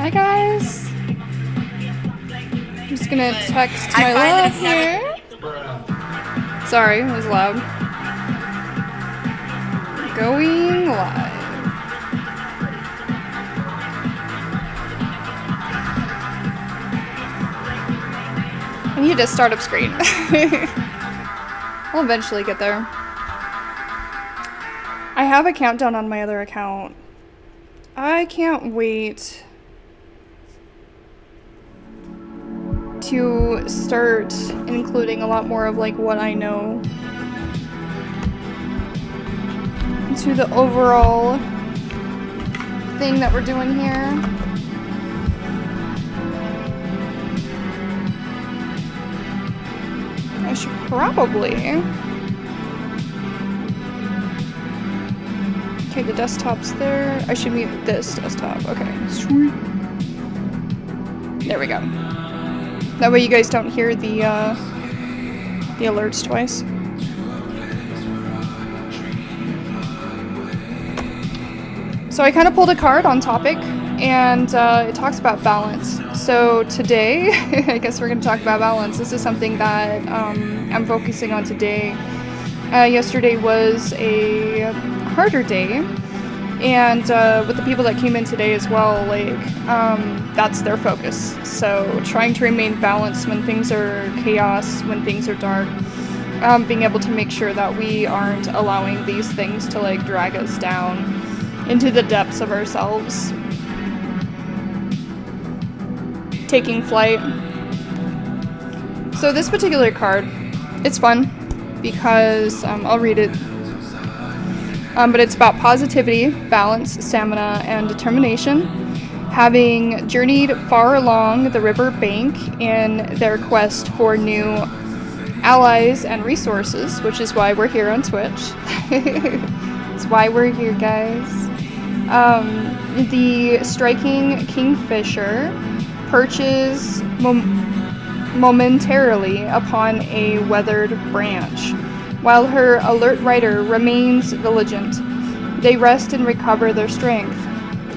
Hi guys. I'm just gonna text my love here. Sorry, it was loud. Going live. I need a startup screen. I'll eventually get there. I have a countdown on my other account. I can't wait to start including a lot more of like what I know into the overall thing that we're doing here. I should probably... Okay, the desktop's there. I should mute this desktop. Okay, sweet. There we go. That way you guys don't hear the alerts twice. So I kind of pulled a card on topic, and it talks about balance. So today, I guess we're going to talk about balance. This is something that I'm focusing on today. Yesterday was a harder day, and with the people that came in today as well, like that's their focus. So trying to remain balanced when things are chaos, when things are dark, being able to make sure that we aren't allowing these things to like drag us down into the depths of ourselves. Taking flight. So this particular card, it's fun because I'll read it. But it's about positivity, balance, stamina, and determination. Having journeyed far along the river bank in their quest for new allies and resources, which is why we're here on Twitch. It's why we're here, guys. The striking kingfisher perches momentarily upon a weathered branch, while her alert rider remains vigilant. They rest and recover their strength.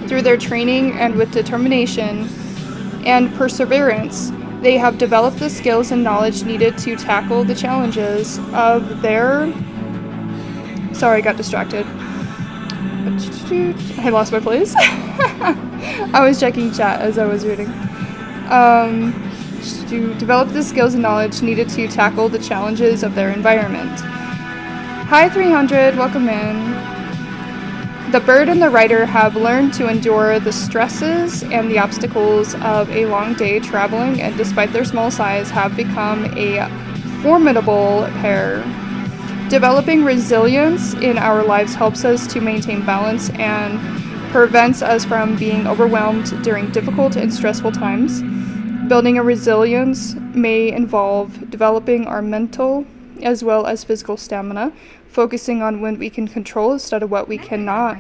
Through their training and with determination and perseverance, they have developed the skills and knowledge needed to tackle the challenges of their... Sorry, I got distracted. I lost my place. I was checking chat as I was reading. To develop the skills and knowledge needed to tackle the challenges of their environment. Hi 300, welcome in. The bird and the rider have learned to endure the stresses and the obstacles of a long day traveling, and despite their small size, have become a formidable pair. Developing resilience in our lives helps us to maintain balance and prevents us from being overwhelmed during difficult and stressful times. Building a resilience may involve developing our mental as well as physical stamina, focusing on what we can control instead of what we cannot,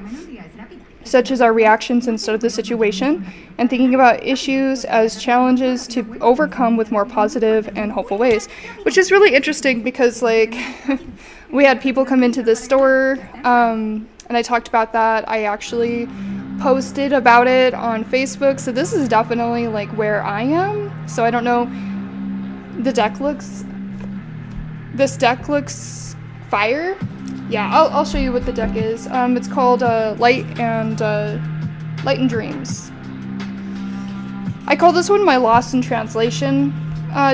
such as our reactions instead of the situation, and thinking about issues as challenges to overcome with more positive and hopeful ways. Which is really interesting because, like, we had people come into the store, and I talked about that. I actually posted about it on Facebook, so this is definitely like where I am. So I don't know, this deck looks fire. Yeah, I'll show you what the deck is. It's called Light and Dreams. I call this one my Lost in Translation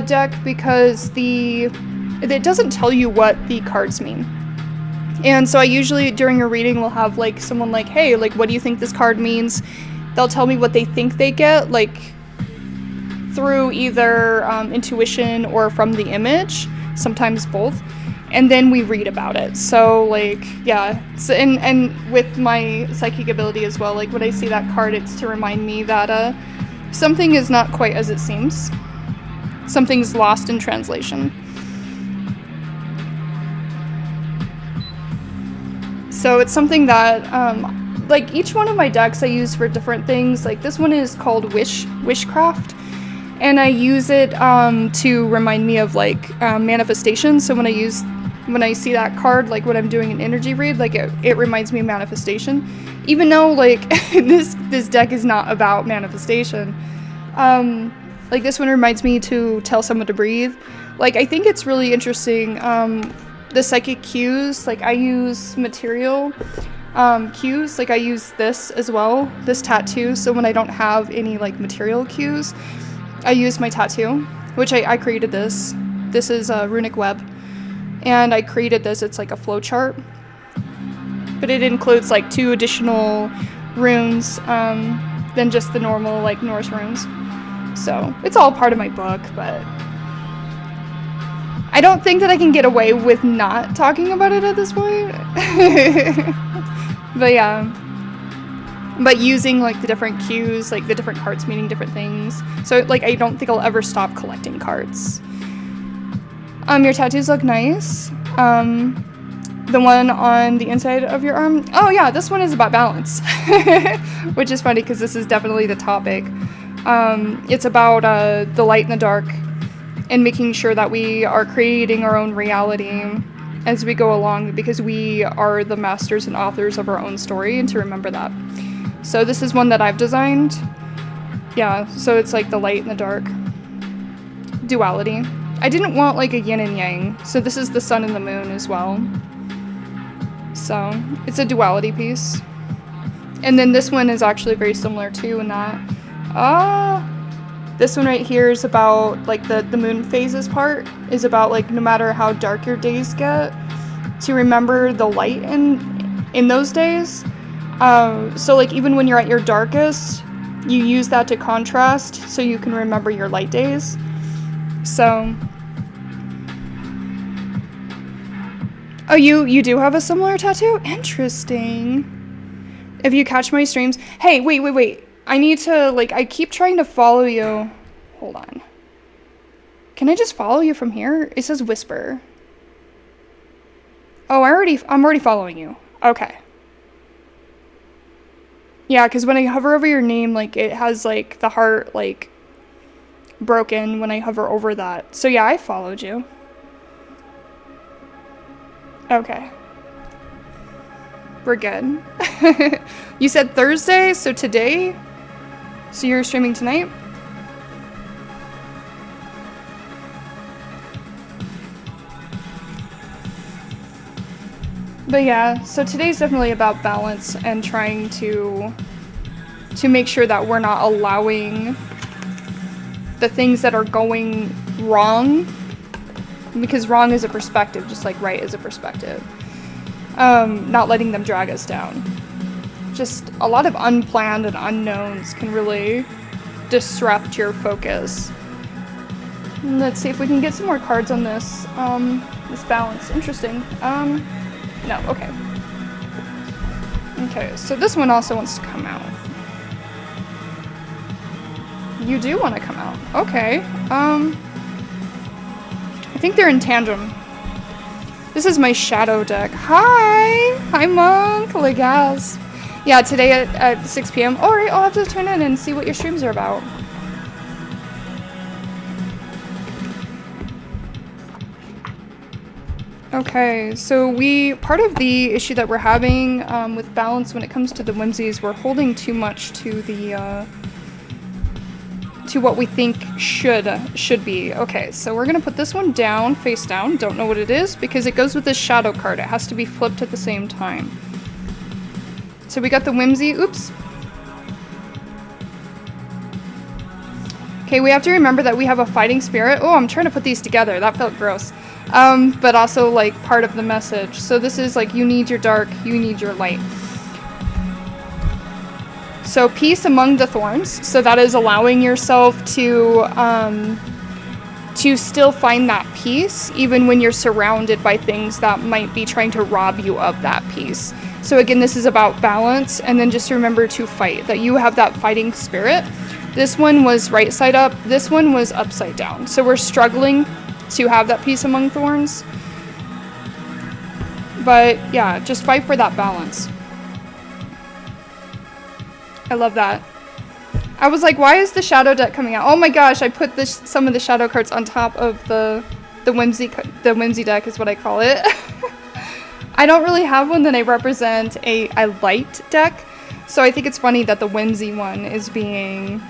deck because it doesn't tell you what the cards mean. And so I usually, during a reading, will have, like, someone like, hey, like, what do you think this card means? They'll tell me what they think they get, like, through either intuition or from the image, sometimes both. And then we read about it. So, like, yeah. So, and with my psychic ability as well, like, when I see that card, it's to remind me that something is not quite as it seems. Something's lost in translation. So it's something that, like, each one of my decks I use for different things. Like, this one is called Wishcraft, and I use it to remind me of, like, manifestation. So when I use when I see that card, like when I'm doing an energy read, like it reminds me of manifestation, even though like this deck is not about manifestation. Like this one reminds me to tell someone to breathe. Like I think it's really interesting. The psychic cues, like I use material cues, like I use this as well, this tattoo. So when I don't have any like material cues, I use my tattoo, which I created this. This is a runic web, and I created this. It's like a flow chart, but it includes like 2 additional runes than just the normal like Norse runes. So it's all part of my book, but I don't think that I can get away with not talking about it at this point. But yeah, but using like the different cues, like the different cards meaning different things. So like I don't think I'll ever stop collecting cards. Your tattoos look nice. The one on the inside of your arm. Oh yeah, this one is about balance, which is funny because this is definitely the topic. It's about the light and the dark, and making sure that we are creating our own reality as we go along, because we are the masters and authors of our own story, and to remember that. So this is one that I've designed. Yeah, so it's like the light and the dark. Duality. I didn't want like a yin and yang, so this is the sun and the moon as well. So it's a duality piece. And then this one is actually very similar too in that. This one right here is about like the moon phases part, is about like no matter how dark your days get, to remember the light in those days. So like even when you're at your darkest, you use that to contrast so you can remember your light days. So oh, you do have a similar tattoo? Interesting. If you catch my streams, hey, wait. I need to, like, I keep trying to follow you. Hold on. Can I just follow you from here? It says whisper. Oh, I'm already following you. Okay. Yeah, because when I hover over your name, like, it has, like, the heart, like, broken when I hover over that. So, yeah, I followed you. Okay. We're good. You said Thursday, so today? So you're streaming tonight? But yeah, so today's definitely about balance and trying to make sure that we're not allowing the things that are going wrong, because wrong is a perspective, just like right is a perspective. Not letting them drag us down. Just a lot of unplanned and unknowns can really disrupt your focus. Let's see if we can get some more cards on this. This balance. Interesting. No, okay. Okay, so this one also wants to come out. You do want to come out. Okay. I think they're in tandem. This is my shadow deck. Hi, Monk. Legas. Yeah, today at 6 p.m. Alright, I'll have to tune in and see what your streams are about. Okay, so part of the issue that we're having with balance when it comes to the whimsies, we're holding too much to the to what we think should be. Okay, so we're gonna put this one down, face down. Don't know what it is because it goes with this shadow card. It has to be flipped at the same time. So we got the whimsy. Oops. Okay, we have to remember that we have a fighting spirit. Oh, I'm trying to put these together. That felt gross. But also like part of the message. So this is like you need your dark, you need your light. So peace among the thorns. So that is allowing yourself to still find that peace even when you're surrounded by things that might be trying to rob you of that peace. So again, this is about balance, and then just remember to fight, that you have that fighting spirit. This one was right side up, this one was upside down. So we're struggling to have that peace among thorns. But yeah, just fight for that balance. I love that. I was like, why is the shadow deck coming out? Oh my gosh, I put some of the shadow cards on top of the The whimsy deck is what I call it. I don't really have one that I represent a light deck, so I think it's funny that the whimsy one is being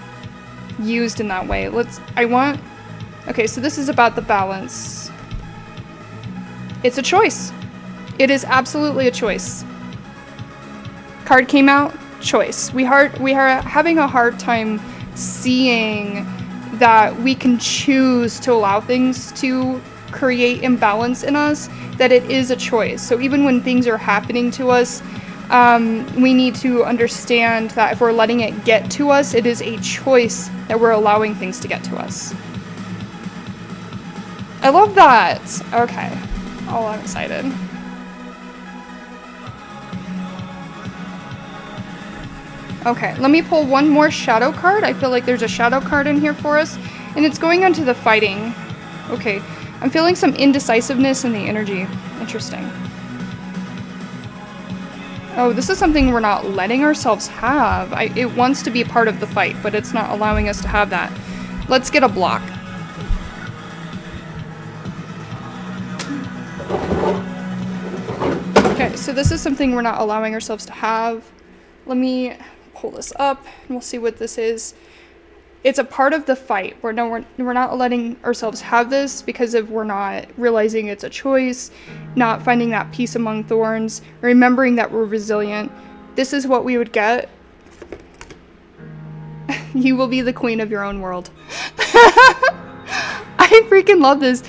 used in that way. Okay, so this is about the balance. It's a choice. It is absolutely a choice. Card came out, choice. We are having a hard time seeing that we can choose to allow things to create imbalance in us, that it is a choice. So even when things are happening to us, we need to understand that if we're letting it get to us, it is a choice that we're allowing things to get to us. I love that. Okay. Oh, I'm excited. Okay, let me pull one more shadow card. I feel like there's a shadow card in here for us, and it's going on to the fighting. Okay, I'm feeling some indecisiveness in the energy. Interesting. Oh, this is something we're not letting ourselves have. It wants to be part of the fight, but it's not allowing us to have that. Let's get a block. Okay, so this is something we're not allowing ourselves to have. Let me pull this up and we'll see what this is. It's a part of the fight. We're not letting ourselves have this because we're not realizing it's a choice, not finding that peace among thorns, remembering that we're resilient. This is what we would get. You will be the queen of your own world. I freaking love this.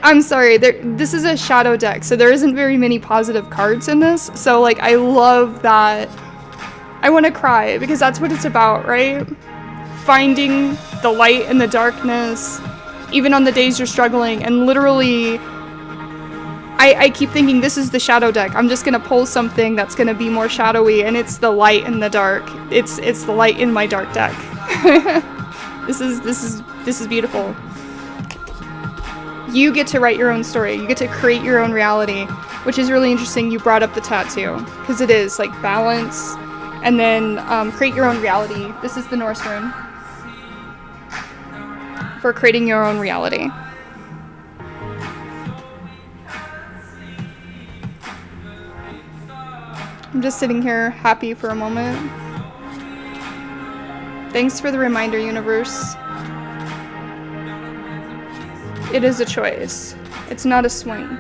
I'm sorry, this is a shadow deck, so there isn't very many positive cards in this. So like, I love that. I want to cry because that's what it's about, right? Finding the light in the darkness, even on the days you're struggling. And literally, I keep thinking this is the shadow deck. I'm just gonna pull something that's gonna be more shadowy, and it's the light in the dark. It's the light in my dark deck. This is beautiful. You get to write your own story. You get to create your own reality, which is really interesting. You brought up the tattoo because it is like balance. And then create your own reality. This is the Norse rune for creating your own reality. I'm just sitting here happy for a moment. Thanks for the reminder, universe. It is a choice. It's not a swing.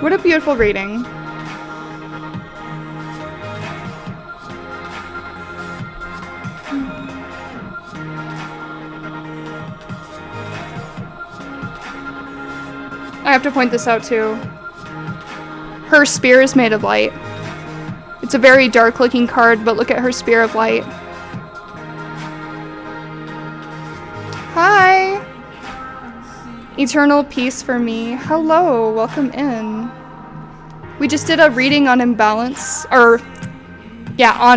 What a beautiful reading. I have to point this out too. Her spear is made of light. It's a very dark looking card, but look at her spear of light. Hi! Eternal peace for me. Hello, welcome in. We just did a reading on imbalance, on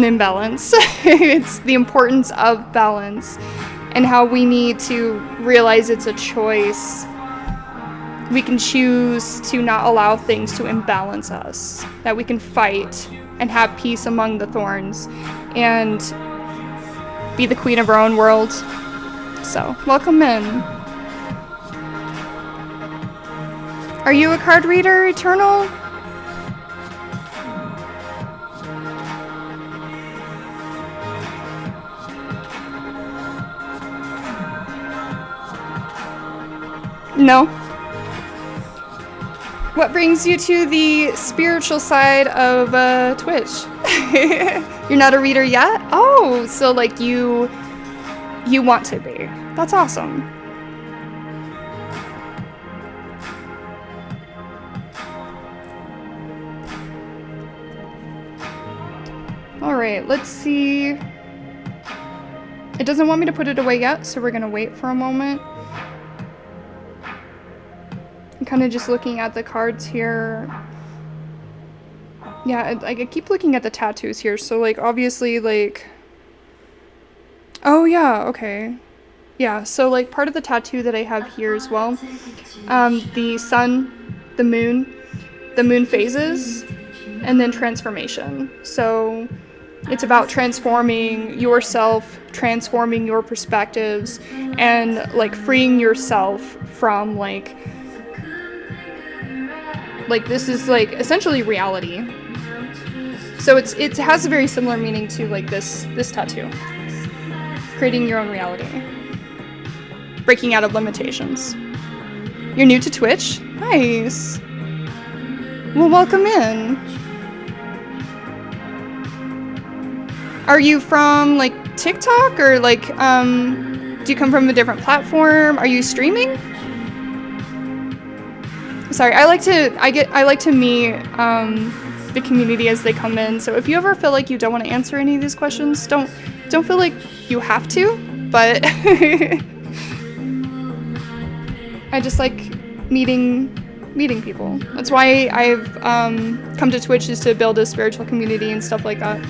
imbalance. It's the importance of balance and how we need to realize it's a choice. We can choose to not allow things to imbalance us, that we can fight and have peace among the thorns and be the queen of our own world. So, welcome in. Are you a card reader, Eternal? No. What brings you to the spiritual side of Twitch? You're not a reader yet? Oh, so like you want to be. That's awesome. Alright, let's see. It doesn't want me to put it away yet, so we're gonna wait for a moment. I'm kind of just looking at the cards here. Yeah, I keep looking at the tattoos here, so like obviously like... Oh yeah, okay. Yeah, so like part of the tattoo that I have here as well, the sun, the moon phases, and then transformation. So It's about transforming yourself, transforming your perspectives, and like freeing yourself from like this is like essentially reality. So it has a very similar meaning to like this tattoo. Creating your own reality. Breaking out of limitations. You're new to Twitch? Nice. Well, welcome in. Are you from like TikTok or like do you come from a different platform? Are you streaming? Sorry, I like to meet the community as they come in. So if you ever feel like you don't want to answer any of these questions, don't feel like you have to, but I just like meeting people. That's why I've come to Twitch, is to build a spiritual community and stuff like that.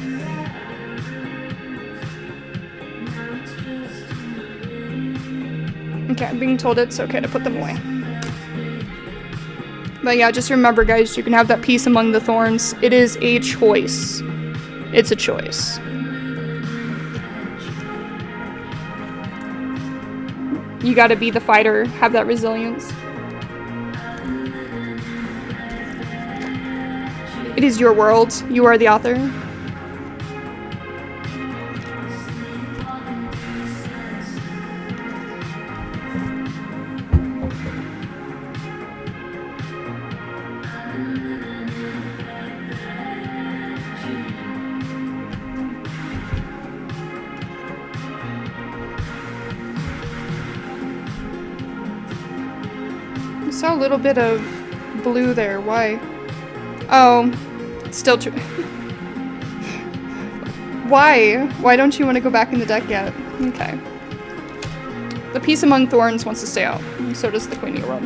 Okay, I'm being told it's okay to put them away. But yeah, just remember guys, you can have that peace among the thorns. It is a choice. It's a choice. You gotta be the fighter, have that resilience. It is your world. You are the author. I saw a little bit of blue there. Why? Oh, it's still true. Why? Why don't you want to go back in the deck yet? Okay. The Peace Among Thorns wants to stay out. And so does the Queen of World.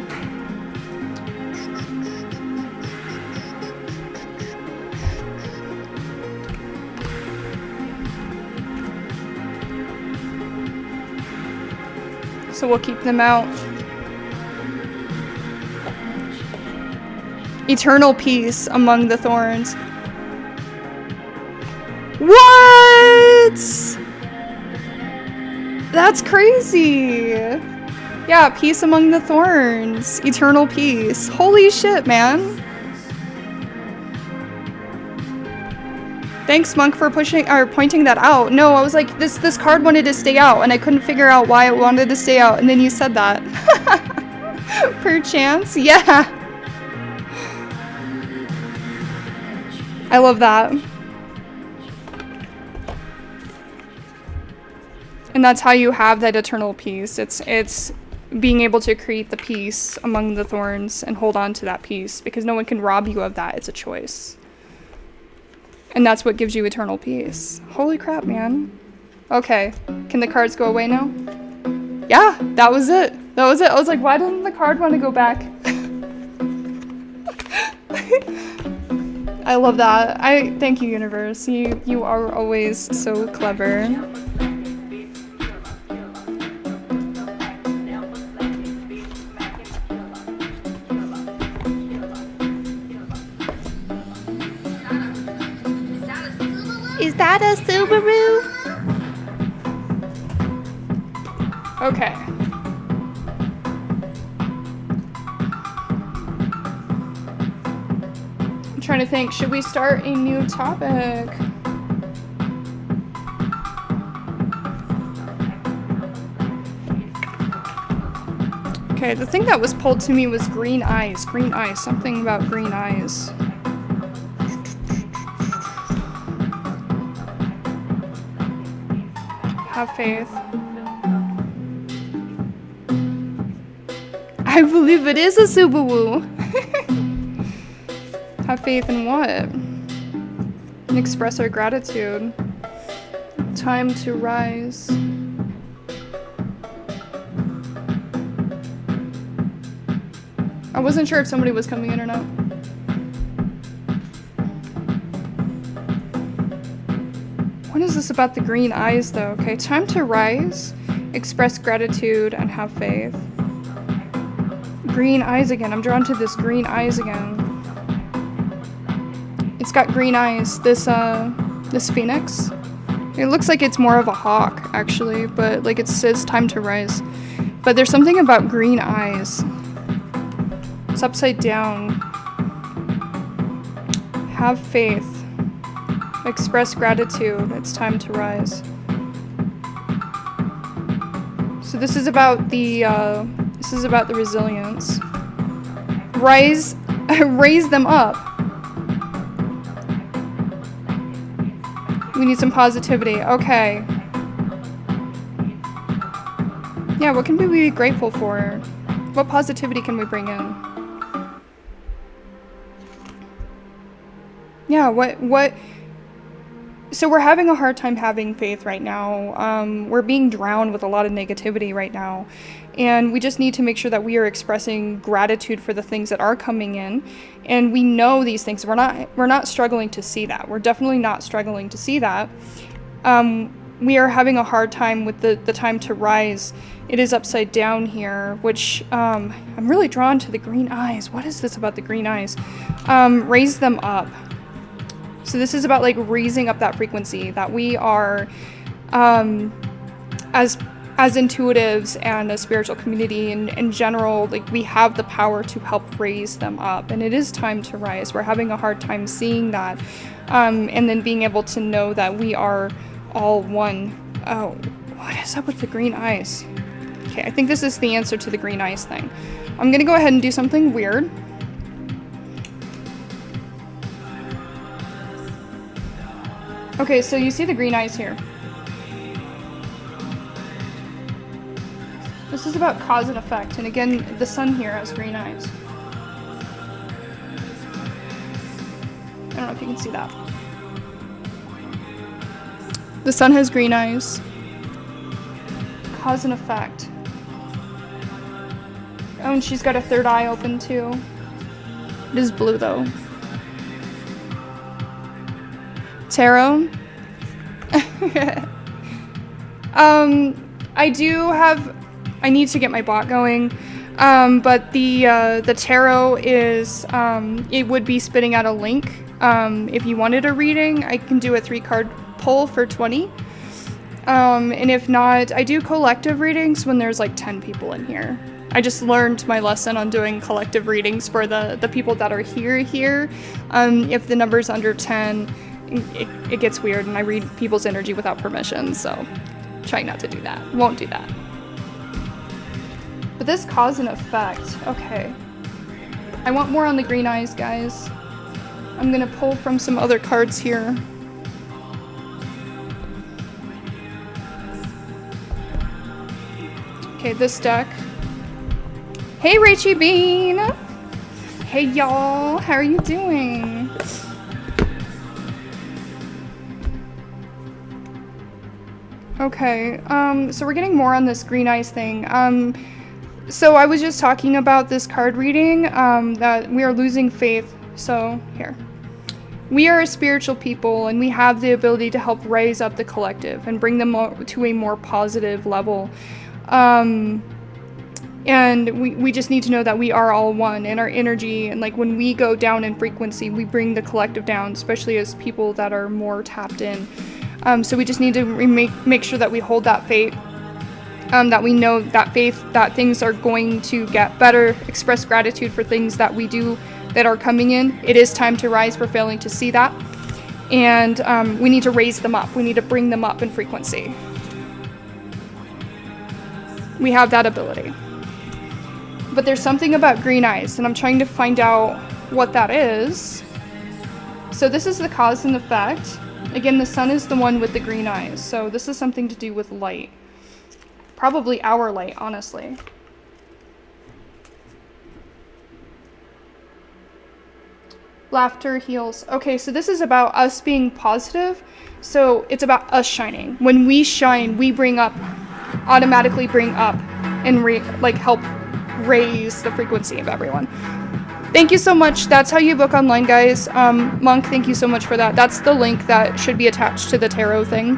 So we'll keep them out. Eternal peace among the thorns. What? That's crazy. Yeah, peace among the thorns. Eternal peace. Holy shit, man. Thanks, Monk, for pointing that out. No, I was like, this card wanted to stay out, and I couldn't figure out why it wanted to stay out, and then you said that. Perchance? Yeah. I love that. And that's how you have that eternal peace. It's being able to create the peace among the thorns and hold on to that peace, because no one can rob you of that. It's a choice. And that's what gives you eternal peace. Holy crap, man. Okay, can the cards go away now? Yeah, that was it. That was it. I was like, why didn't the card want to go back? I love that. Thank you, universe. You are always so clever. Is that a Subaru? Okay. I'm trying to think, should we start a new topic? Okay, the thing that was pulled to me was green eyes. Green eyes. Something about green eyes. Have faith. I believe it is a Subaru. Have faith in what? And express our gratitude. Time to rise. I wasn't sure if somebody was coming in or not. What is this about the green eyes, though? Okay, time to rise, express gratitude, and have faith. Green eyes again. I'm drawn to this green eyes again. It's got green eyes. This This phoenix. It looks like it's more of a hawk, actually, but like it says time to rise. But there's something about green eyes. It's upside down. Have faith. Express gratitude. It's time to rise. So this is about the resilience. Raise them up. We need some positivity. Okay. Yeah, what can we be grateful for? What positivity can we bring in? Yeah, what so we're having a hard time having faith right now. We're being drowned with a lot of negativity right now. And we just need to make sure that we are expressing gratitude for the things that are coming in. And we know these things. We're not struggling to see that. We're definitely not struggling to see that. We are having a hard time with the time to rise. It is upside down here, which I'm really drawn to the green eyes. What is this about the green eyes? Raise them up. So this is about like raising up that frequency, that we are as intuitives and a spiritual community in general, like we have the power to help raise them up, and it is time to rise. We're having a hard time seeing that, and then being able to know that we are all one. Oh, what is up with the green eyes? Okay, I think this is the answer to the green eyes thing. I'm gonna go ahead and do something weird. Okay, so you see the green eyes here. This is about cause and effect, and again, the sun here has green eyes. I don't know if you can see that. The sun has green eyes. Cause and effect. Oh, and she's got a third eye open too. It is blue though. Tarot. I need to get my bot going, but the tarot is, it would be spitting out a link. If you wanted a reading, I can do a 3-card pull for 20. And if not, I do collective readings when there's like 10 people in here. I just learned my lesson on doing collective readings for the people that are here. If the number's under 10, it gets weird and I read people's energy without permission, so try not to do that. Won't do that. But this cause and effect, okay. I want more on the green eyes, guys. I'm gonna pull from some other cards here. Okay, this deck. Hey, Rachie Bean! Hey, y'all, how are you doing? Okay, so we're getting more on this green eyes thing. So I was just talking about this card reading, that we are losing faith. So, here. We are a spiritual people, and we have the ability to help raise up the collective and bring them to a more positive level. And we just need to know that we are all one in our energy, and like when we go down in frequency, we bring the collective down, especially as people that are more tapped in. So we just need to make sure that we hold that faith, that we know that faith, that things are going to get better, express gratitude for things that we do that are coming in. It is time to rise for failing to see that. And we need to raise them up. We need to bring them up in frequency. We have that ability. But there's something about green eyes, and I'm trying to find out what that is. So this is the cause and effect. Again, the sun is the one with the green eyes, so this is something to do with light. Probably our light, honestly. Laughter heals. Okay, so this is about us being positive. So it's about us shining. When we shine, we automatically bring up and help raise the frequency of everyone. Thank you so much. That's how you book online, guys. Monk, thank you so much for that. That's the link that should be attached to the tarot thing.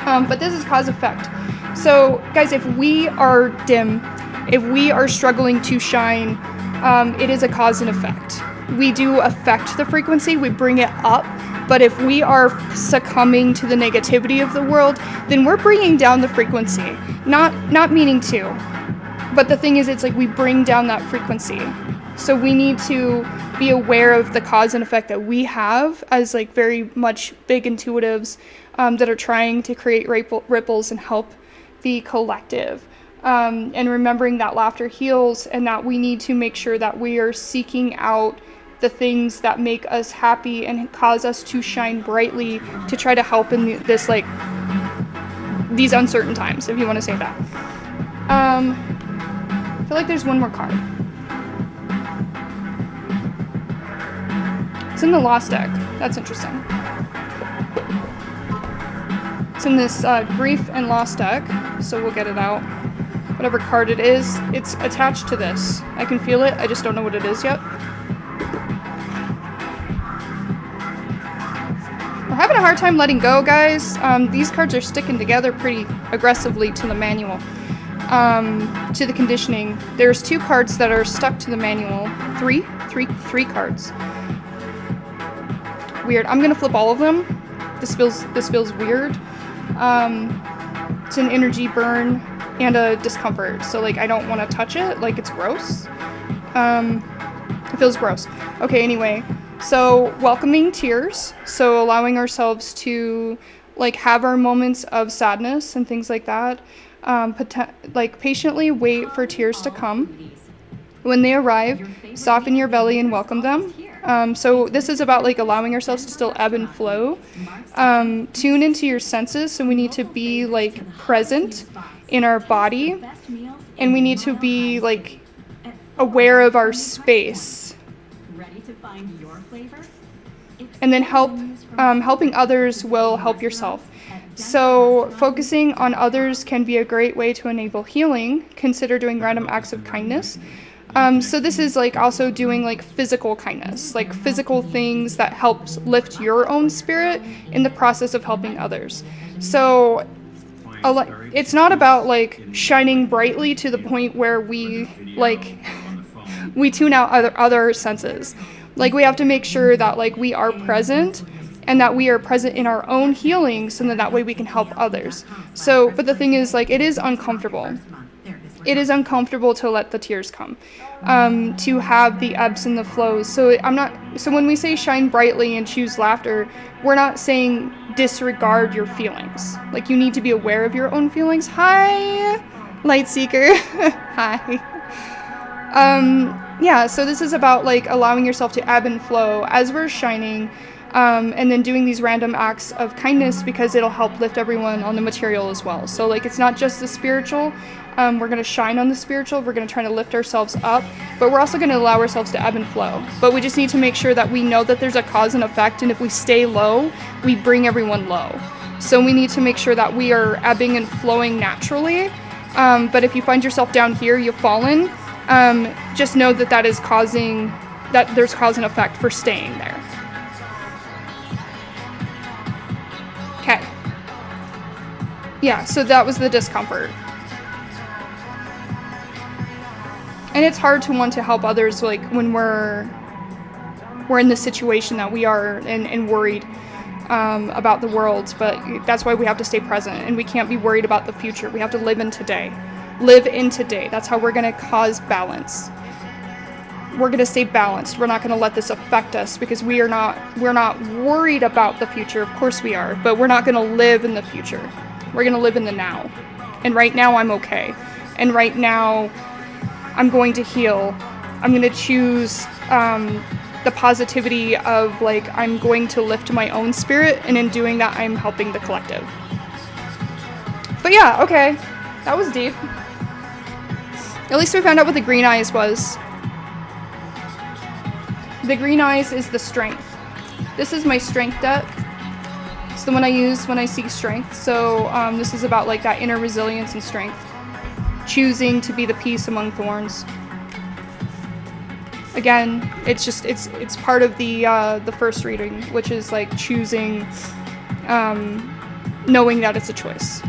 But this is cause effect. So, guys, if we are dim, if we are struggling to shine, it is a cause and effect. We do affect the frequency, we bring it up, But if we are succumbing to the negativity of the world, then we're bringing down the frequency. Not meaning to, but the thing is, it's like we bring down that frequency. So we need to be aware of the cause and effect that we have as like very much big intuitives that are trying to create ripples and help the collective. And remembering that laughter heals, and that we need to make sure that we are seeking out the things that make us happy and cause us to shine brightly to try to help in this, like, these uncertain times, if you want to say that. I feel like there's one more card. It's in the Lost deck. That's interesting. It's in this Grief and Lost deck, so we'll get it out. Whatever card it is, it's attached to this. I can feel it, I just don't know what it is yet. We're having a hard time letting go, guys. These cards are sticking together pretty aggressively to the manual, to the conditioning. There's 2 cards that are stuck to the manual. Three cards. Weird. I'm gonna flip all of them. This feels weird. It's an energy burn and a discomfort. So like I don't want to touch it. Like it's gross. It feels gross. Okay. Anyway. So welcoming tears, so allowing ourselves to like have our moments of sadness and things like that, like patiently wait for tears to come. When they arrive, soften your belly and welcome them. So this is about like allowing ourselves to still ebb and flow. Tune into your senses, so we need to be like present in our body, and we need to be like aware of our space. And then helping others will help yourself. So focusing on others can be a great way to enable healing. Consider doing random acts of kindness. So this is like also doing like physical kindness, like physical things that helps lift your own spirit in the process of helping others. So it's not about like shining brightly to the point where we like we tune out other senses. Like we have to make sure that like we are present, and that we are present in our own healing, so that way we can help others. So, but the thing is, like, it is uncomfortable. It is uncomfortable to let the tears come, to have the ebbs and the flows. So so when we say shine brightly and choose laughter, we're not saying disregard your feelings. Like, you need to be aware of your own feelings. Hi, Lightseeker. Hi. Yeah, so this is about like allowing yourself to ebb and flow as we're shining, and then doing these random acts of kindness, because it'll help lift everyone on the material as well. So like it's not just the spiritual. We're going to shine on the spiritual. We're going to try to lift ourselves up, but we're also going to allow ourselves to ebb and flow. But we just need to make sure that we know that there's a cause and effect, and if we stay low, we bring everyone low. So we need to make sure that we are ebbing and flowing naturally. But if you find yourself down here, you've fallen. Just know that there's cause and effect for staying there. Okay. Yeah, so that was the discomfort. And it's hard to want to help others like when we're in the situation that we are and worried about the world, but that's why we have to stay present, and we can't be worried about the future. We have to live in today. Live in today. That's how we're going to cause balance. We're going to stay balanced. We're not going to let this affect us, because we're not worried about the future. Of course we are, but we're not going to live in the future. We're going to live in the now. And right now I'm okay. And right now I'm going to heal. I'm going to choose the positivity of like I'm going to lift my own spirit, and in doing that I'm helping the collective. But yeah, okay. That was deep. At least we found out what the green eyes was. The green eyes is the strength. This is my strength deck. It's the one I use when I seek strength. So this is about like that inner resilience and strength. Choosing to be the peace among thorns. Again, it's part of the first reading, which is like choosing, knowing that it's a choice.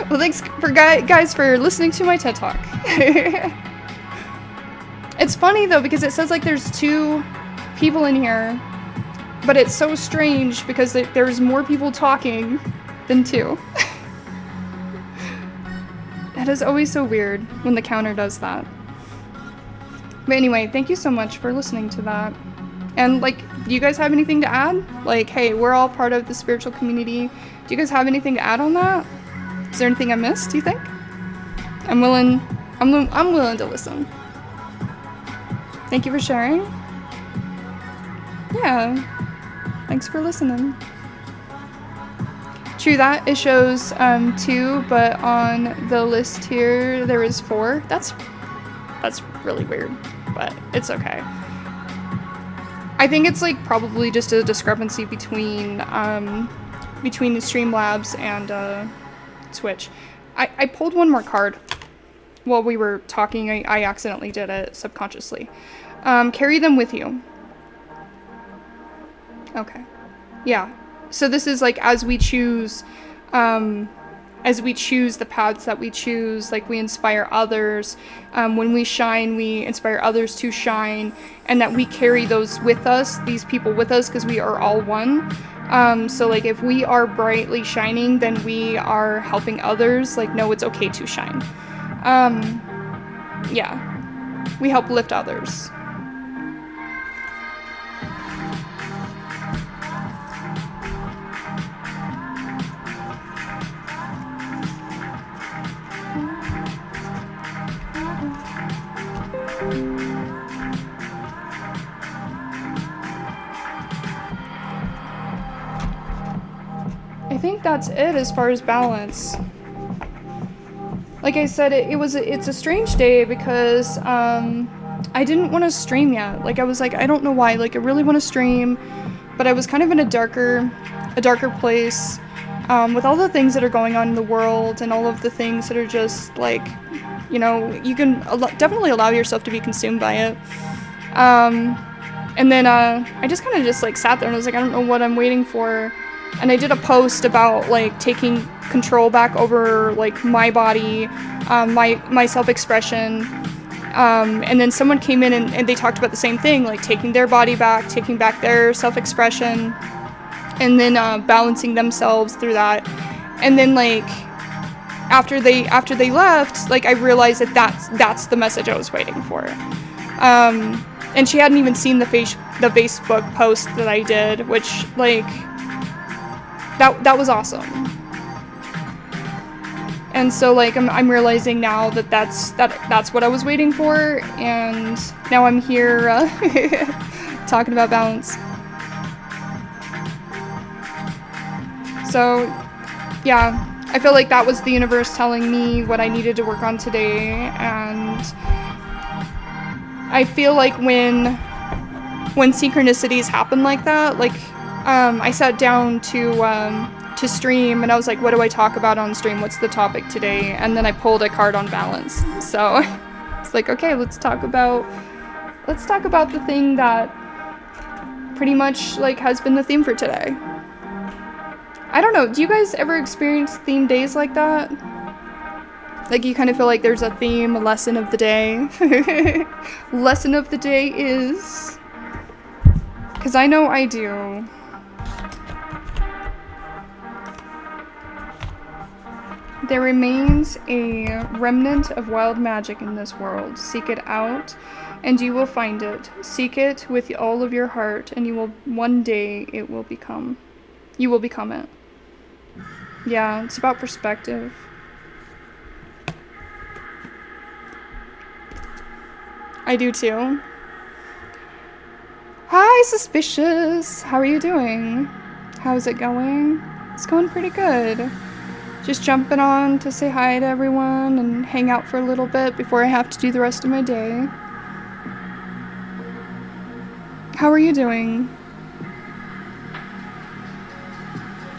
Well, thanks for guys for listening to my TED Talk. It's funny though, because it says like there's 2 people in here, but it's so strange because there's more people talking than 2. That is always so weird when the counter does that. But anyway, thank you so much for listening to that. And like, do you guys have anything to add? Like, hey, we're all part of the spiritual community. Do you guys have anything to add on that? Is there anything I missed, do you think? I'm willing to listen. Thank you for sharing. Yeah. Thanks for listening. True that, it shows 2, but on the list here there is 4. That's really weird, but it's okay. I think it's like probably just a discrepancy between between Streamlabs and Twitch. I pulled one more card while we were talking. I accidentally did it subconsciously. Carry them with you. Okay. Yeah. So this is like as we choose the paths that we choose, like we inspire others. When we shine, we inspire others to shine, and that we carry those with us, these people with us, because we are all one. So like if we are brightly shining, then we are helping others like know it's okay to shine. Yeah, we help lift others. I think that's it as far as balance. Like I said, it's a strange day because I didn't want to stream yet. Like I was like, I don't know why. Like I really want to stream, but I was kind of in a darker place with all the things that are going on in the world and all of the things that are just like, you know, you can definitely allow yourself to be consumed by it. And then I just kind of just like sat there and I was like, I don't know what I'm waiting for. And I did a post about like taking control back over like my body, my self-expression. And then someone came in and they talked about the same thing, like taking their body back, taking back their self-expression, and then balancing themselves through that. And then like after they left, like I realized that that's the message I was waiting for. And she hadn't even seen the Facebook post that I did, which like that was awesome. And so like I'm realizing now that that's what I was waiting for, and now I'm here talking about balance. So yeah, I feel like that was the universe telling me what I needed to work on today. And I feel like when synchronicities happen like that, like I sat down to stream and I was like, what do I talk about on stream? What's the topic today? And then I pulled a card on balance. So it's like, okay, let's talk about the thing that pretty much like has been the theme for today. I don't know, do you guys ever experience theme days like that? Like you kind of feel like there's a theme, a lesson of the day. Lesson of the day is, because I know I do. There remains a remnant of wild magic in this world. Seek it out, and you will find it. Seek it with all of your heart, and you will one day you will become it. Yeah, it's about perspective. I do too. Hi, Suspicious. How are you doing? How's it going? It's going pretty good. Just jumping on to say hi to everyone and hang out for a little bit before I have to do the rest of my day. How are you doing?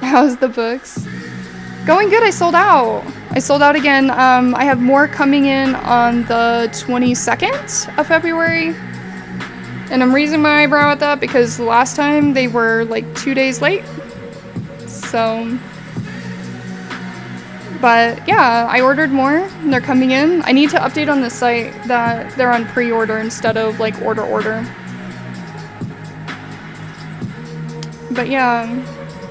How's the books? Going good. I sold out. I sold out again. I have more coming in on the 22nd of February. And I'm raising my eyebrow at that because the last time they were like 2 days late. So... But yeah, I ordered more and they're coming in. I need to update on the site that they're on pre-order instead of like order. But yeah,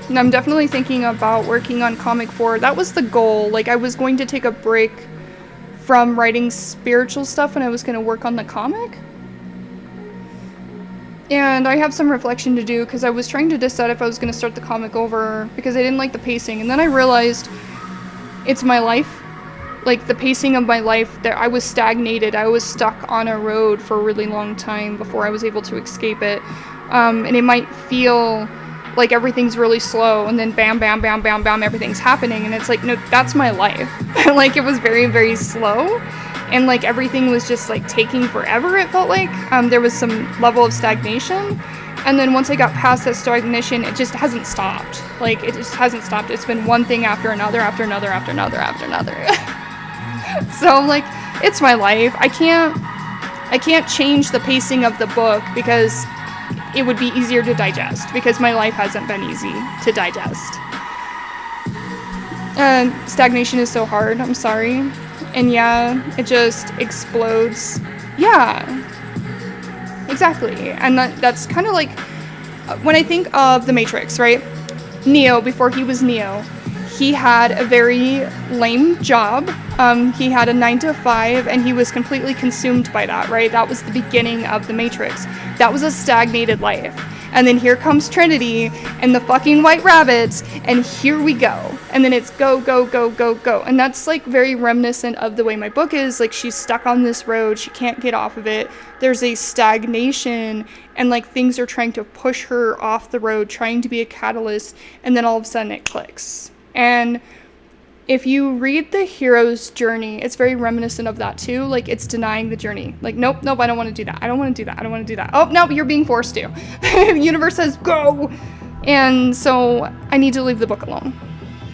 and I'm definitely thinking about working on Comic 4. That was the goal. Like, I was going to take a break from writing spiritual stuff and I was going to work on the comic. And I have some reflection to do because I was trying to decide if I was going to start the comic over because I didn't like the pacing. And then I realized it's my life. Like, the pacing of my life, that I was stagnated. I was stuck on a road for a really long time before I was able to escape it. And it might feel like everything's really slow and then bam, bam, bam, bam, bam, everything's happening. And it's like, no, that's my life. Like, it was very, very slow. And like, everything was just like taking forever, it felt like. There was some level of stagnation. And then once I got past that stagnation, it just hasn't stopped. Like, it just hasn't stopped. It's been one thing after another, after another, after another, after another. So like, it's my life. I can't change the pacing of the book because it would be easier to digest because my life hasn't been easy to digest. And stagnation is so hard, I'm sorry. And yeah, it just explodes. Yeah, exactly. And that's kind of like, when I think of The Matrix, right? Neo, before he was Neo, he had a very lame job. He had a 9-to-5 and he was completely consumed by that, right? That was the beginning of The Matrix. That was a stagnated life. And then here comes Trinity and the fucking White Rabbits, and here we go. And then it's go, go, go, go, go. And that's like very reminiscent of the way my book is. Like, she's stuck on this road, she can't get off of it. There's a stagnation, and like things are trying to push her off the road, trying to be a catalyst, and then all of a sudden it clicks. And if you read the hero's journey, it's very reminiscent of that too. Like, it's denying the journey. Like, nope, I don't want to do that. I don't want to do that. I don't want to do that. Oh, no, you're being forced to. The universe says, go! And so I need to leave the book alone.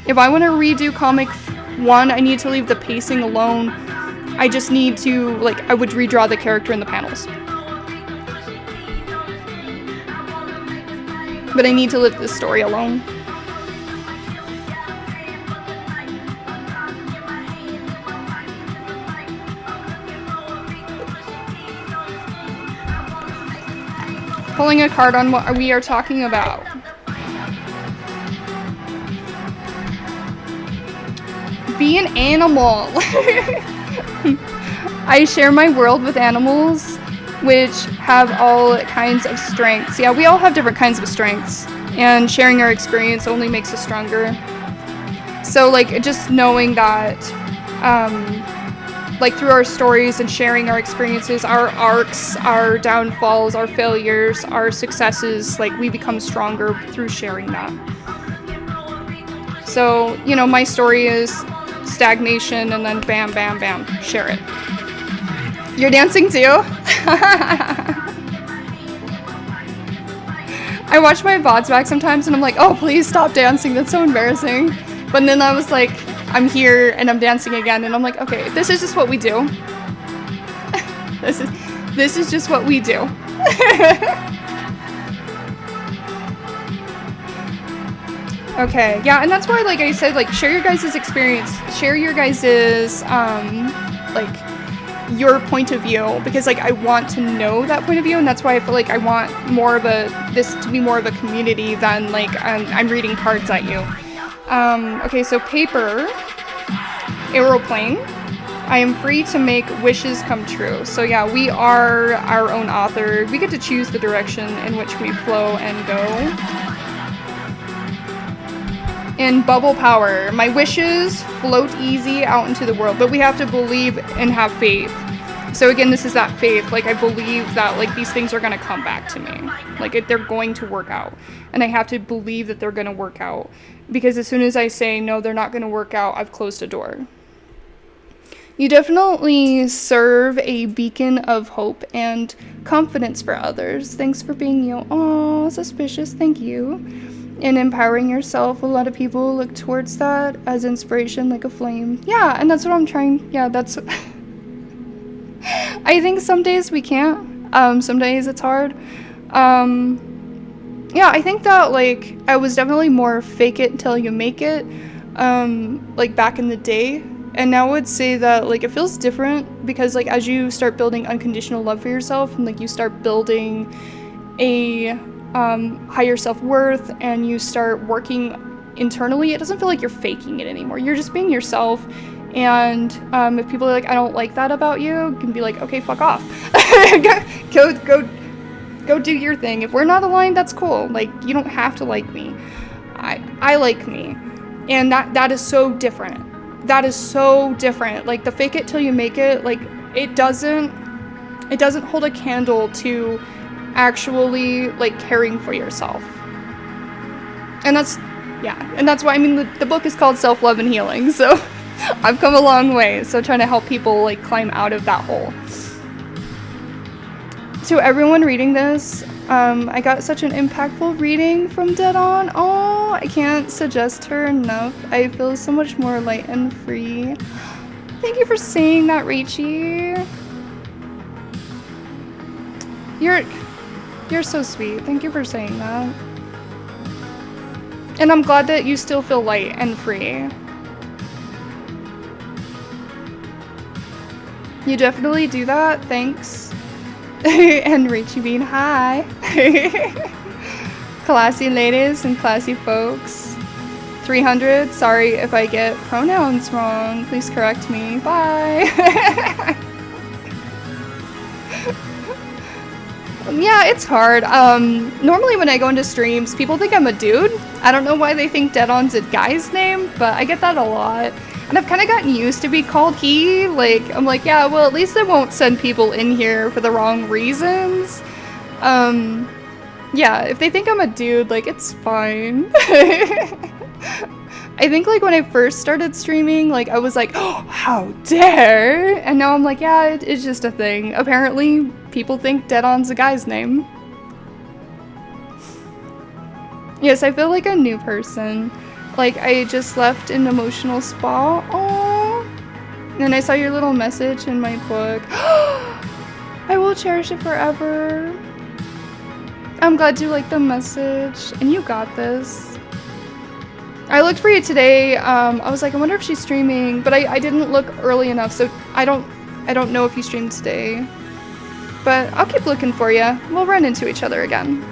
If I want to redo comic 1, I need to leave the pacing alone. I just need to, like, I would redraw the character in the panels. But I need to live this story alone. Pulling a card on what we are talking about. Be an animal. I share my world with animals, which have all kinds of strengths. Yeah, we all have different kinds of strengths, and sharing our experience only makes us stronger. So, like, just knowing that, like, through our stories and sharing our experiences, our arcs, our downfalls, our failures, our successes, like, we become stronger through sharing that. So, you know, my story is stagnation and then bam, bam, bam, share it. You're dancing too? I watch my VODs back sometimes and I'm like, oh, please stop dancing, that's so embarrassing. But then I was like, I'm here and I'm dancing again, and I'm like, okay, this is just what we do. This is just what we do. Okay, yeah, and that's why, like I said, like, share your guys' experience, share your guys' like, your point of view, because, like, I want to know that point of view, and that's why I feel like I want more of this to be more of a community than, like, I'm reading cards at you. Okay, so paper, aeroplane. I am free to make wishes come true. So yeah, we are our own author. We get to choose the direction in which we flow and go. And bubble power. My wishes float easy out into the world, but we have to believe and have faith. So again, this is that faith. Like, I believe that, like, these things are going to come back to me. Like, they're going to work out. And I have to believe that they're going to work out. Because as soon as I say, no, they're not going to work out, I've closed a door. You definitely serve a beacon of hope and confidence for others. Thanks for being you. Oh, suspicious. Thank you. And empowering yourself. A lot of people look towards that as inspiration, like a flame. Yeah, and that's what I'm trying. Yeah, that's... I think some days we can't. Some days it's hard. Yeah, I think that, like, I was definitely more fake it until you make it. like back in the day. And now I would say that like it feels different because like as you start building unconditional love for yourself and like you start building a higher self-worth and you start working internally, it doesn't feel like you're faking it anymore. You're just being yourself. And if people are like, I don't like that about you, you can be like, okay, fuck off. go do your thing. If we're not aligned, that's cool. Like, you don't have to like me. I like me. And that is so different. That is so different. Like, the fake it till you make it, like, it doesn't hold a candle to actually, like, caring for yourself. And that's why, I mean, the book is called Self-Love and Healing, so I've come a long way. So trying to help people, like, climb out of that hole. To everyone reading this, I got such an impactful reading from Dead On. Oh, I can't suggest her enough. I feel so much more light and free. Thank you for saying that, Rachie. You're so sweet. Thank you for saying that. And I'm glad that you still feel light and free. You definitely do that. Thanks. And Rachie Bean, hi. Classy ladies and classy folks. 300, sorry if I get pronouns wrong. Please correct me. Bye. Yeah, it's hard. Normally when I go into streams, people think I'm a dude. I don't know why they think Dead On's a guy's name, but I get that a lot. And I've kind of gotten used to be called he. Like, I'm like, yeah, well, at least I won't send people in here for the wrong reasons. Yeah, if they think I'm a dude, like, it's fine. I think, like, when I first started streaming, like, I was like, oh, how dare! And now I'm like, yeah, it's just a thing. Apparently, people think Dead On's a guy's name. Yes, I feel like a new person. Like, I just left an emotional spa. Aww. And I saw your little message in my book. I will cherish it forever. I'm glad you liked the message. And you got this. I looked for you today. I was like, I wonder if she's streaming. But I didn't look early enough, so I don't know if you streamed today. But I'll keep looking for you. We'll run into each other again.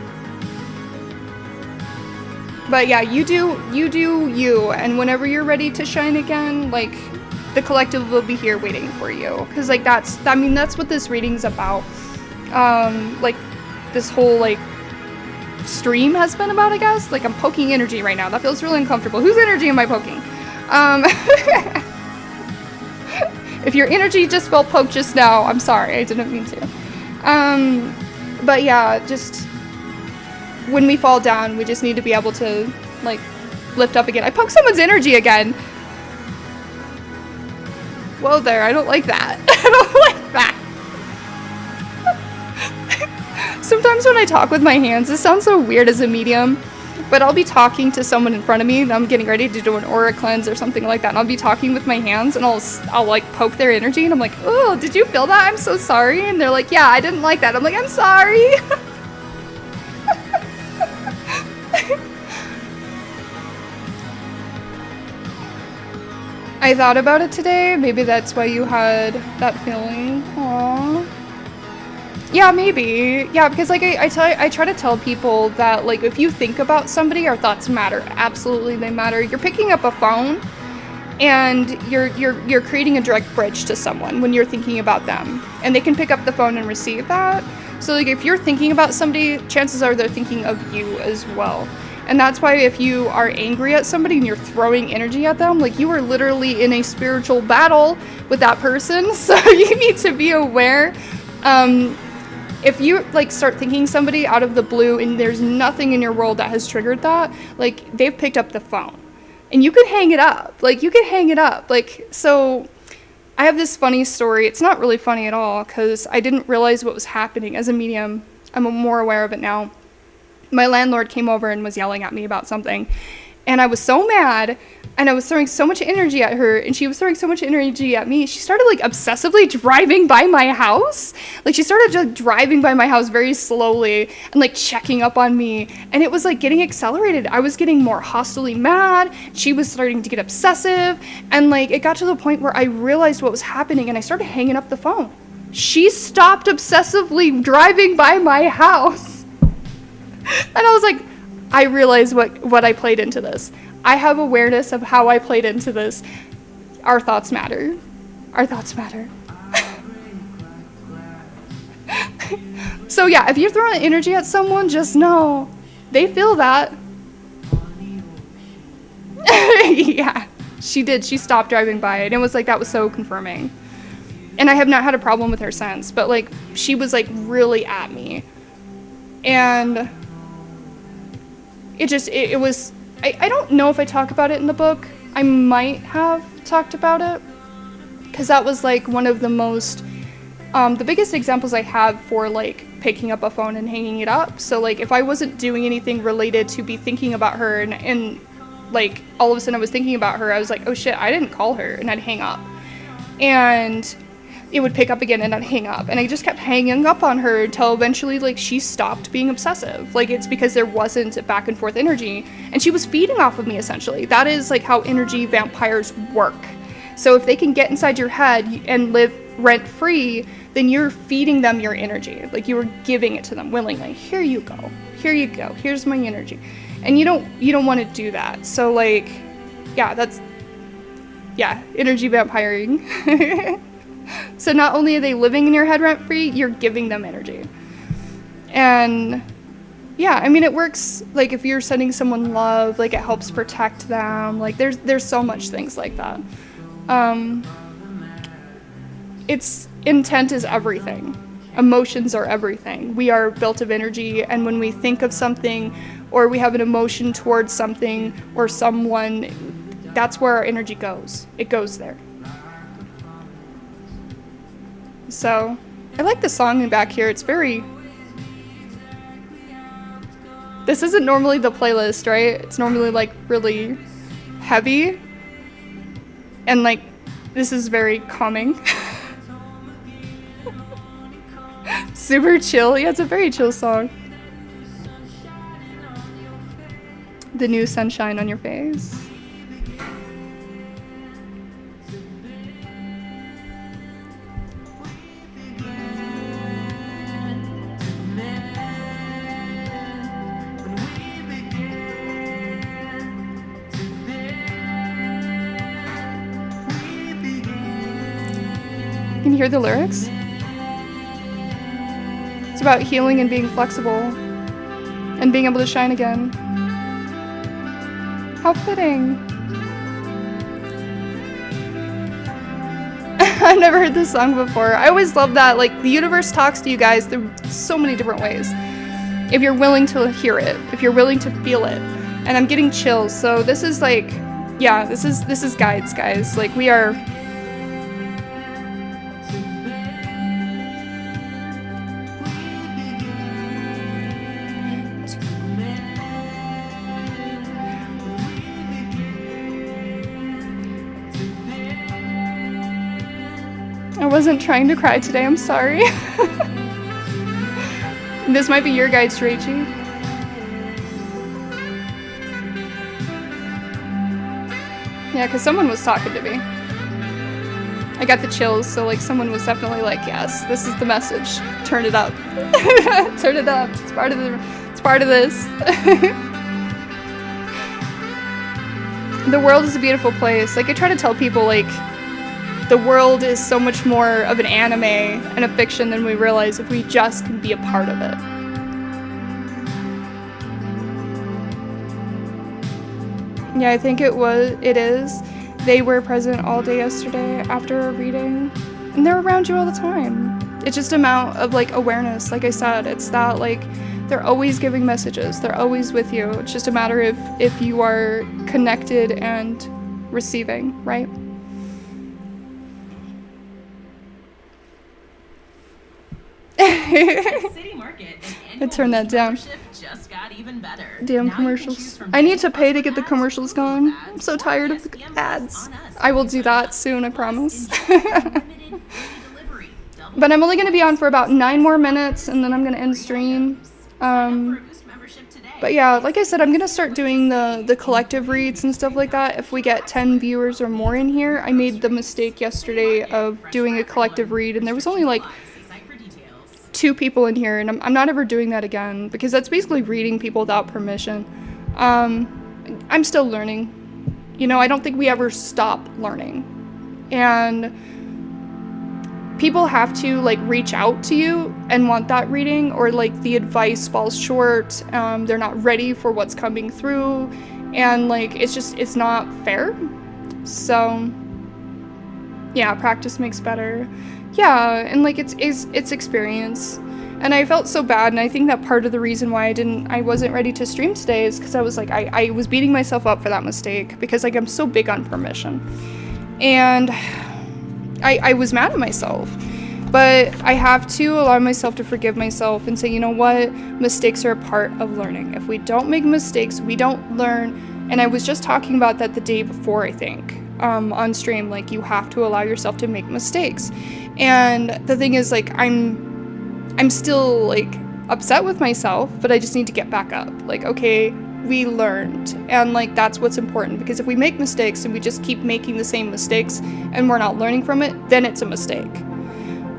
But yeah, you do you, and whenever you're ready to shine again, like, the collective will be here waiting for you. Cause like that's what this reading's about. Like, this whole, like, stream has been about, I guess. Like, I'm poking energy right now. That feels really uncomfortable. Whose energy am I poking? If your energy just felt poked just now, I'm sorry, I didn't mean to. But yeah, just when we fall down, we just need to be able to, like, lift up again. I poked someone's energy again. Whoa there, I don't like that. I don't like that. Sometimes when I talk with my hands, this sounds so weird as a medium, but I'll be talking to someone in front of me and I'm getting ready to do an aura cleanse or something like that, and I'll be talking with my hands and I'll like poke their energy and I'm like, oh, did you feel that? I'm so sorry. And they're like, yeah, I didn't like that. I'm like, I'm sorry. I thought about it today. Maybe that's why you had that feeling. Aww. Yeah, maybe. Yeah, because like I try to tell people that, like, if you think about somebody, our thoughts matter. Absolutely, they matter. You're picking up a phone, and you're creating a direct bridge to someone when you're thinking about them, and they can pick up the phone and receive that. So like, if you're thinking about somebody, chances are they're thinking of you as well. And that's why if you are angry at somebody and you're throwing energy at them, like, you are literally in a spiritual battle with that person. So you need to be aware. If you, like, start thinking somebody out of the blue and there's nothing in your world that has triggered that, like, they've picked up the phone. And you could hang it up. Like, you could hang it up. Like, so I have this funny story. It's not really funny at all because I didn't realize what was happening as a medium. I'm more aware of it now. My landlord came over and was yelling at me about something, and I was so mad. and I was throwing so much energy at her, and she was throwing so much energy at me. She started like obsessively driving by my house. Like she started just driving by my house very slowly and like checking up on me, and it was like getting accelerated. I was getting more hostily mad. She was starting to get obsessive, and like it got to the point where I realized what was happening, and I started hanging up the phone. She stopped obsessively driving by my house. And I was like, I realized what I played into this. I have awareness of how I played into this. Our thoughts matter. Our thoughts matter. So yeah, if you're throwing energy at someone, just know they feel that. Yeah, she did. She stopped driving by, and it was like, that was so confirming. And I have not had a problem with her since, but like she was like really at me. And it was, I don't know if I talk about it in the book. I might have talked about it, because that was like one of the most, the biggest examples I have for like picking up a phone and hanging it up. So like if I wasn't doing anything related to be thinking about her, and like all of a sudden I was thinking about her, I was like, oh shit, I didn't call her, and I'd hang up. And it would pick up again, and I'd hang up, and I just kept hanging up on her until eventually like she stopped being obsessive. Like it's because there wasn't a back and forth energy, and she was feeding off of me essentially. That is like how energy vampires work. So if they can get inside your head and live rent free, then you're feeding them your energy. Like you were giving it to them willingly. Here you go. Here you go. Here's my energy. And you don't want to do that. So like, yeah, energy vampiring. So not only are they living in your head rent-free, you're giving them energy. And yeah, I mean, it works, like, if you're sending someone love, like, it helps protect them. Like, there's so much things like that. It's intent is everything. Emotions are everything. We are built of energy, and when we think of something, or we have an emotion towards something or someone, that's where our energy goes. It goes there. So, I like the song in back here. It's very... This isn't normally the playlist, right? It's normally, like, really heavy. And, like, this is very calming. Super chill. Yeah, it's a very chill song. The new sunshine on your face. Can you hear the lyrics? It's about healing and being flexible and being able to shine again. How fitting. I've never heard this song before. I always love that, like, the universe talks to you guys through so many different ways. If you're willing to hear it, if you're willing to feel it. And I'm getting chills, so this is like, yeah, this is guides, guys. Like, we are... I wasn't trying to cry today, I'm sorry. This might be your guide, Straighty. Yeah, because someone was talking to me. I got the chills, so like someone was definitely like, yes, this is the message. Turn it up. Turn it up. It's part of this. The world is a beautiful place. Like, I try to tell people, like, the world is so much more of an anime and a fiction than we realize if we just can be a part of it. Yeah, I think it is. They were present all day yesterday after a reading, and they're around you all the time. It's just amount of, like, awareness. Like I said, it's that, like, they're always giving messages. They're always with you. It's just a matter of if you are connected and receiving, right? City Market, I turned that down. Just got even even better. Damn Now you can choose commercials. from I need to pay to Facebook get the ads, commercials going. ads, I'm so tired of the ESPN ads. on us. I will do that soon, I promise. Enjoy unlimited free delivery. Double But I'm only going to be on for about 9 more minutes, and then I'm going to end stream. Sign up for a Boost membership today. But yeah, like I said, I'm going to start doing the collective reads and stuff like that if we get 10 viewers or more in here. I made the mistake yesterday of doing a collective read, and there was only like See site for details. 2 people in here, and I'm not ever doing that again, because that's basically reading people without permission. I'm still learning. You know, I don't think we ever stop learning. And people have to like reach out to you and want that reading, or like the advice falls short, they're not ready for what's coming through, and like it's not fair. So yeah, practice makes better. Yeah, and like it's experience. And I felt so bad, and I think that part of the reason why I wasn't ready to stream today is because I was like, I was beating myself up for that mistake, because like I'm so big on permission. And I was mad at myself. But I have to allow myself to forgive myself and say, you know what? Mistakes are a part of learning. If we don't make mistakes, we don't learn. And I was just talking about that the day before, I think, on stream. Like, you have to allow yourself to make mistakes. And the thing is, like, I'm still like upset with myself, but I just need to get back up. Like, okay, we learned, and like that's what's important, because if we make mistakes and we just keep making the same mistakes and we're not learning from it, then it's a mistake.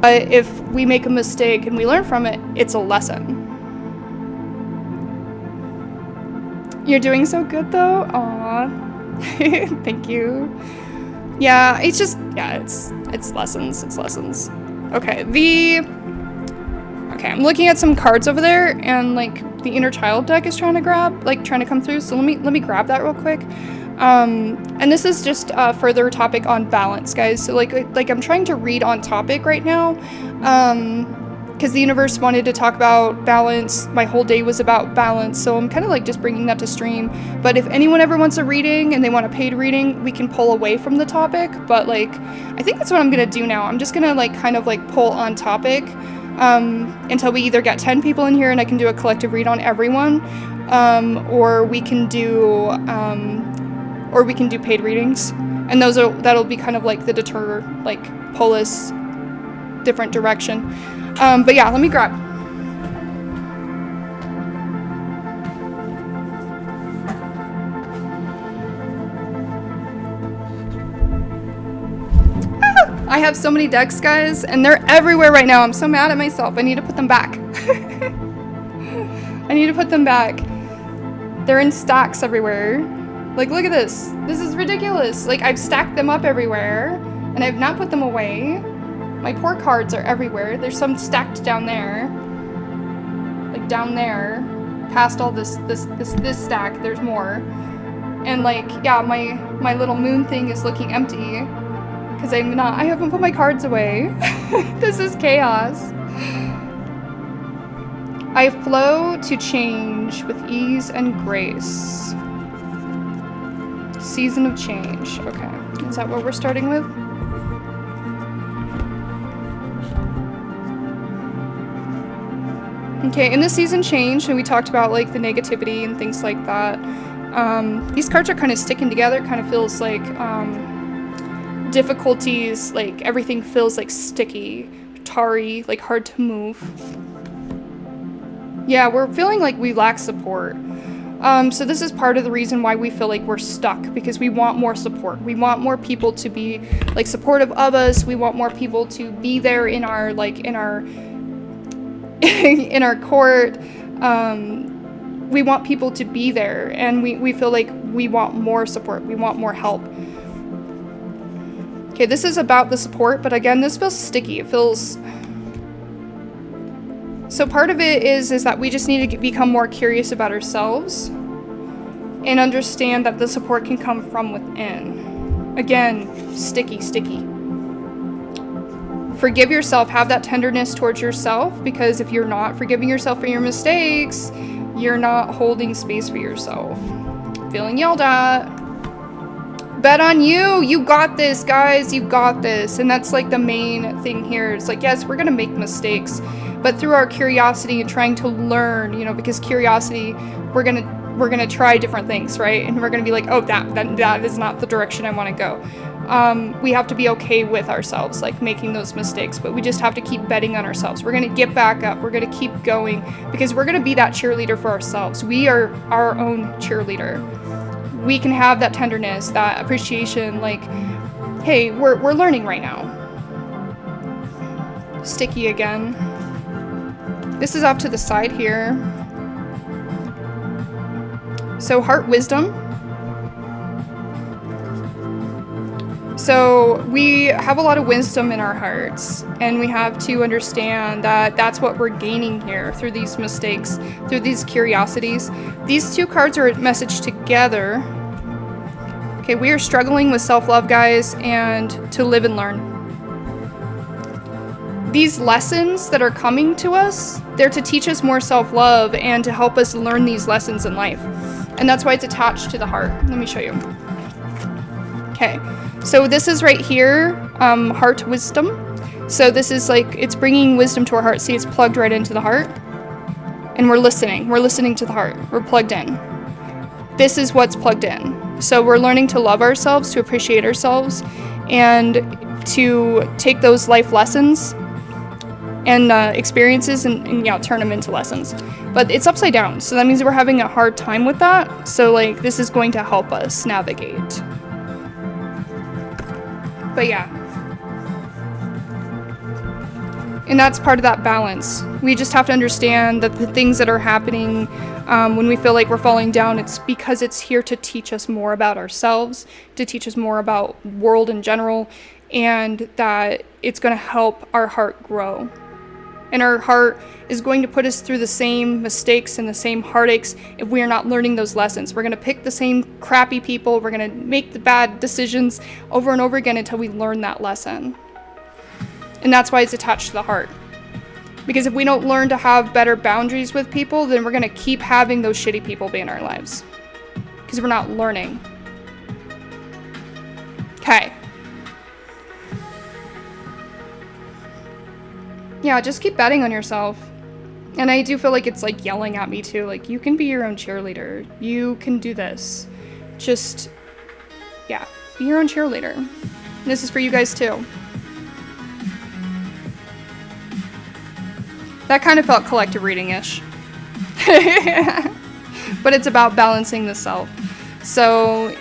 But if we make a mistake and we learn from it, it's a lesson. You're doing so good though. Aww. Thank you. Yeah, it's just, yeah, it's lessons. It's lessons. Okay, I'm looking at some cards over there, and like the inner child deck is trying to come through. So let me grab that real quick. And this is just a further topic on balance, guys. So like I'm trying to read on topic right now, because the universe wanted to talk about balance. My whole day was about balance, so I'm kind of like just bringing that to stream. But if anyone ever wants a reading and they want a paid reading, we can pull away from the topic. But like, I think that's what I'm gonna do now. I'm just gonna like kind of like pull on topic. Until we either get 10 people in here and I can do a collective read on everyone, or we can do paid readings, and that'll be kind of like the deter, like pull us different direction. But yeah, let me grab. I have so many decks, guys, and they're everywhere right now. I'm so mad at myself. I need to put them back. I need to put them back. They're in stacks everywhere. Like, look at this. This is ridiculous. Like, I've stacked them up everywhere, and I've not put them away. My poor cards are everywhere. There's some stacked down there. Like, down there. Past all this stack, there's more. And, like, yeah, my little moon thing is looking empty. Because I haven't put my cards away. This is chaos. I flow to change with ease and grace. Season of change. Okay. Is that what we're starting with? Okay, in the season change, and we talked about like the negativity and things like that. These cards are kind of sticking together. It kind of feels like difficulties, like everything feels like sticky, tarry, like hard to move. Yeah, we're feeling like we lack support. So this is part of the reason why we feel like we're stuck, because we want more support. We want more people to be like supportive of us. We want more people to be there in our in our court. We want people to be there, and we feel like we want more support. We want more help. Okay, this is about the support, but again, this feels sticky. It feels... So part of it is that we just need to become more curious about ourselves and understand that the support can come from within. Again, sticky. Forgive yourself. Have that tenderness towards yourself, because if you're not forgiving yourself for your mistakes, you're not holding space for yourself. Feeling yelled at. Bet on you. You got this, guys. You got this. And that's like the main thing here. It's like, yes, we're going to make mistakes, but through our curiosity and trying to learn, you know, because curiosity, we're going to try different things, right? And we're going to be like, oh, that is not the direction I want to go. We have to be okay with ourselves, like making those mistakes, but we just have to keep betting on ourselves. We're going to get back up. We're going to keep going because we're going to be that cheerleader for ourselves. We are our own cheerleader. We can have that tenderness, that appreciation, like, hey, we're learning right now. Sticky again. This is off to the side here. So heart wisdom. So we have a lot of wisdom in our hearts, and we have to understand that that's what we're gaining here through these mistakes, through these curiosities. These two cards are a message together. Okay, we are struggling with self-love, guys, and to live and learn. These lessons that are coming to us, they're to teach us more self-love and to help us learn these lessons in life. And that's why it's attached to the heart. Let me show you. Okay. So this is right here, heart wisdom. So this is like, it's bringing wisdom to our heart. See, it's plugged right into the heart. And we're listening to the heart. We're plugged in. This is what's plugged in. So we're learning to love ourselves, to appreciate ourselves, and to take those life lessons and experiences and yeah, turn them into lessons. But it's upside down. So that means we're having a hard time with that. So like, this is going to help us navigate. But yeah, and that's part of that balance. We just have to understand that the things that are happening when we feel like we're falling down, it's because it's here to teach us more about ourselves, to teach us more about the world in general, and that it's going to help our heart grow. And our heart is going to put us through the same mistakes and the same heartaches if we are not learning those lessons. We're going to pick the same crappy people. We're going to make the bad decisions over and over again until we learn that lesson. And that's why it's attached to the heart. Because if we don't learn to have better boundaries with people, then we're going to keep having those shitty people be in our lives. Because we're not learning. Okay. Yeah, just keep betting on yourself. And I do feel like it's like yelling at me too. Like, you can be your own cheerleader. You can do this. Just, yeah, be your own cheerleader. And this is for you guys too. That kind of felt collective reading-ish. But it's about balancing the self. So,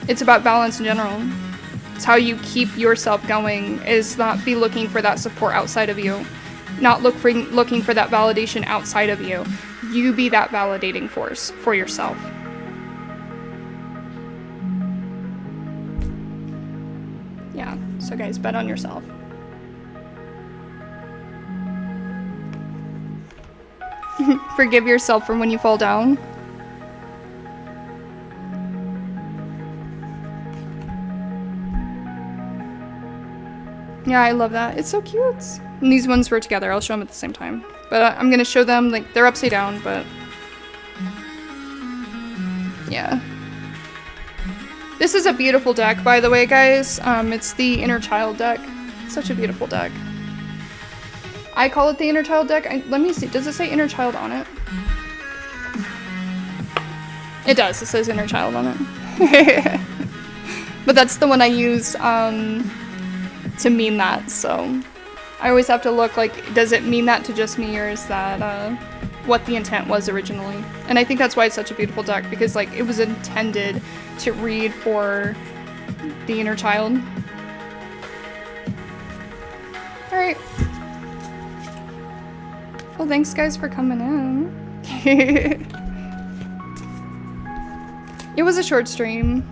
it's about balance in general. It's how you keep yourself going, is not be looking for that support outside of you. Not looking for that validation outside of you. You be that validating force for yourself. Yeah, so guys, bet on yourself. Forgive yourself from when you fall down. Yeah, I love that. It's so cute. And these ones were together. I'll show them at the same time. But I'm going to show them, like, they're upside down, but... yeah. This is a beautiful deck, by the way, guys. It's the Inner Child deck. It's such a beautiful deck. I call it the Inner Child deck. Let me see. Does it say Inner Child on it? It does. It says Inner Child on it. But that's the one I use to mean that. So I always have to look like, does it mean that to just me, or is that what the intent was originally? And I think that's why it's such a beautiful deck, because like it was intended to read for the inner child. All right. Well, thanks guys for coming in. It was a short stream.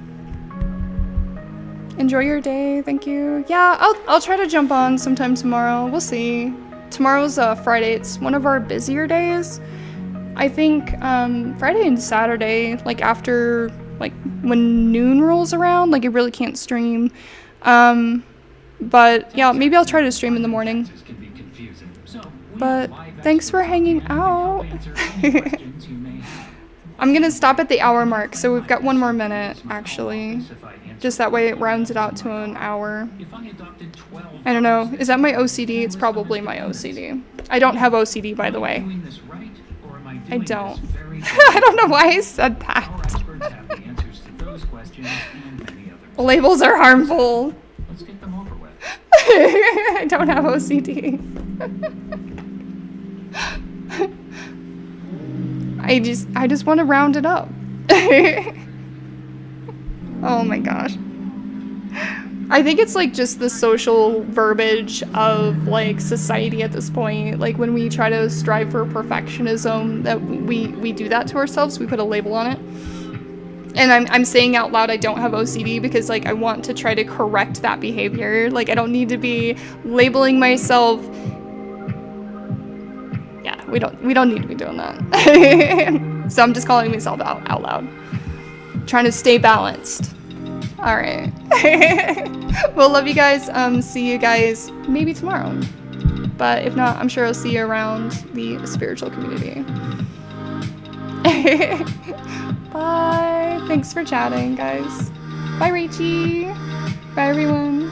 Enjoy your day. Thank you. Yeah, I'll try to jump on sometime tomorrow. We'll see. Tomorrow's Friday. It's one of our busier days. I think Friday and Saturday, like after, like when noon rolls around, like I really can't stream. But yeah, maybe I'll try to stream in the morning. But thanks for hanging out. I'm gonna stop at the hour mark, so we've got 1 more minute, actually. Just that way it rounds it out to an hour. I don't know. Is that my OCD? It's probably my OCD. I don't have OCD, by the way. I don't. I don't know why I said that. Labels are harmful. Let's get them over with. I don't have OCD. I just want to round it up. Oh my gosh. I think it's like just the social verbiage of like society at this point. Like when we try to strive for perfectionism, that we do that to ourselves. We put a label on it. And I'm saying out loud I don't have OCD because like I want to try to correct that behavior. Like I don't need to be labeling myself. Yeah, we don't need to be doing that. So I'm just calling myself out loud. Trying to stay balanced. All right. Well, love you guys. See you guys maybe tomorrow. But if not, I'm sure I'll see you around the spiritual community. Bye. Thanks for chatting, guys. Bye, Rachie. Bye, everyone.